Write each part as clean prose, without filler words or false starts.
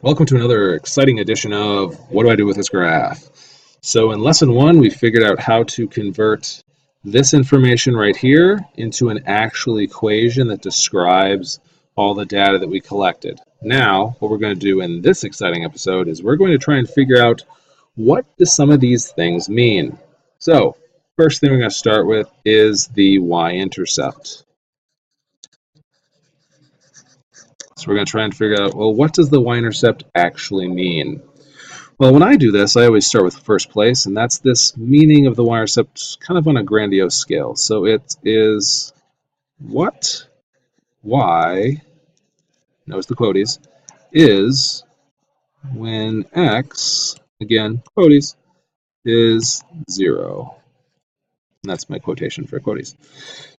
Welcome to another exciting edition of What Do I Do With This Graph? So in lesson one, we figured out how to convert this information right here into an actual equation that describes all the data that we collected. Now, what we're going to do in this exciting episode is we're going to try and figure out what do some of these things mean. So, first thing we're going to start with is the y-intercept. So we're going to try and figure out, well, what does the y-intercept actually mean? Well, when I do this, I always start with first place, and that's this meaning of the y-intercept kind of on a grandiose scale. So it is what y, notice the quotes, is when x, again, quotes, is 0. And that's my quotation for quotes.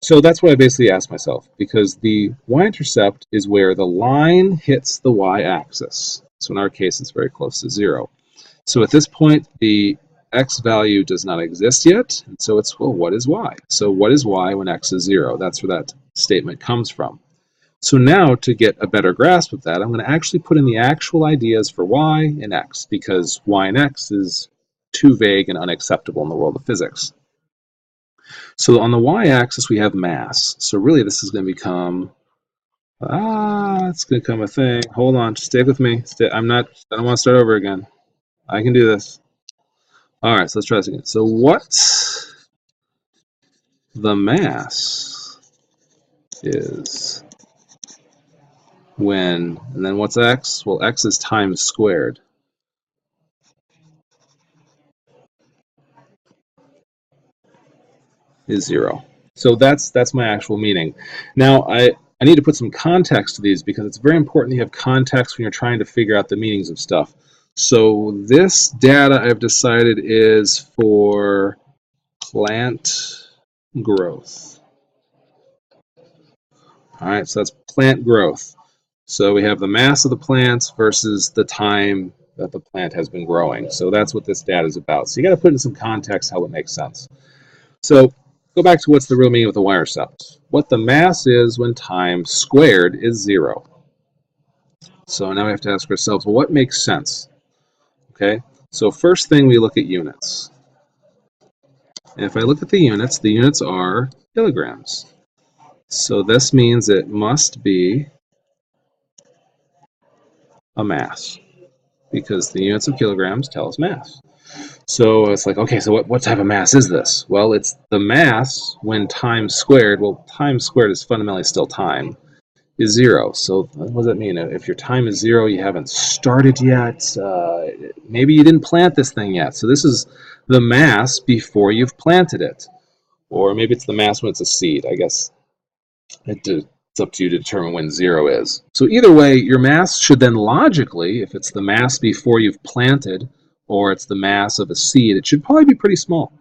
So that's what I basically ask myself, because the y-intercept is where the line hits the y-axis. So in our case, it's very close to 0. So at this point, the x value does not exist yet, and so it's, well, what is y? So what is y when x is 0? That's where that statement comes from. So now, to get a better grasp of that, I'm going to actually put in the actual ideas for y and x, because y and x is too vague and unacceptable in the world of physics. So on the y-axis, we have mass. So really, this is going to become, it's going to become a thing. Hold on, stay with me. I don't want to start over again. I can do this. All right, so let's try this again. So what's the mass is when, and then what's x? Well, x is times squared. Is 0. So that's my actual meaning. Now, I need to put some context to these because it's very important you have context when you're trying to figure out the meanings of stuff. So this data I've decided is for plant growth. All right, so that's plant growth. So we have the mass of the plants versus the time that the plant has been growing. So that's what this data is about. So you got to put in some context how it makes sense. So go back to what's the real meaning of the y-intercept. What the mass is when time squared is 0. So now we have to ask ourselves, well, what makes sense? Okay, so first thing we look at units. And if I look at the units are kilograms. So this means it must be a mass, because the units of kilograms tell us mass. So it's like, okay, so what type of mass is this? Well, it's the mass when time squared. Well, time squared is fundamentally still time, is 0. So what does that mean? If your time is 0, you haven't started yet. Maybe you didn't plant this thing yet. So this is the mass before you've planted it. Or maybe it's the mass when it's a seed. I guess it's up to you to determine when 0 is. So either way, your mass should then logically, if it's the mass before you've planted, or it's the mass of a seed, it should probably be pretty small,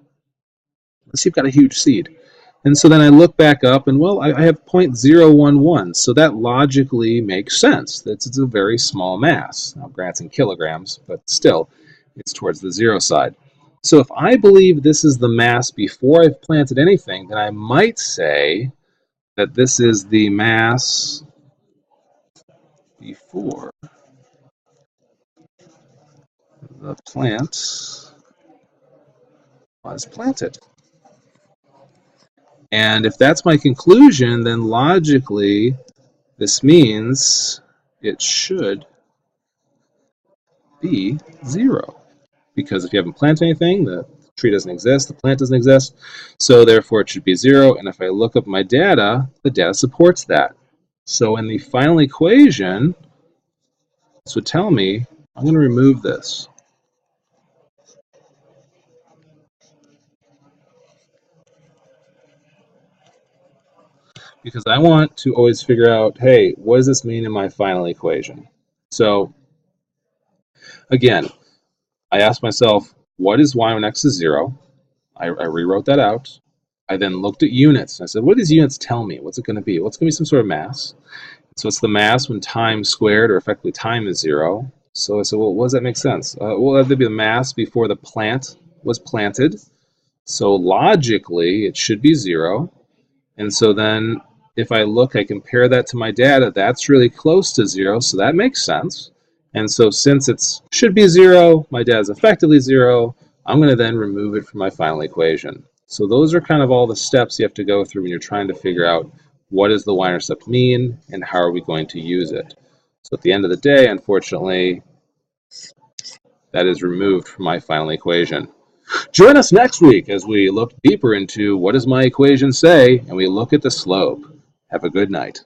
unless you've got a huge seed. And so then I look back up, and well, I have 0.011, so that logically makes sense. It's a very small mass. Now, granted, in kilograms, but still, it's towards the 0 side. So if I believe this is the mass before I've planted anything, then I might say that this is the mass before the plant was planted. And if that's my conclusion, then logically this means it should be 0. Because if you haven't planted anything, the tree doesn't exist, the plant doesn't exist, so therefore it should be 0. And if I look up my data, the data supports that. So in the final equation, this would tell me, I'm going to remove this. Because I want to always figure out, hey, what does this mean in my final equation? So again, I asked myself, what is y when x is 0? I rewrote that out. I then looked at units. I said, what do these units tell me? What's it going to be? Well, it's going to be some sort of mass. So it's the mass when time squared, or effectively time is 0. So I said, well, what does that make sense? Well, that would be the mass before the plant was planted. So logically, it should be 0. And so then if I look, I compare that to my data, that's really close to 0, so that makes sense. And so since it should be 0, my dad's effectively 0, I'm going to then remove it from my final equation. So those are kind of all the steps you have to go through when you're trying to figure out what does the y-intercept mean and how are we going to use it. So at the end of the day, unfortunately, that is removed from my final equation. Join us next week as we look deeper into what does my equation say and we look at the slope. Have a good night.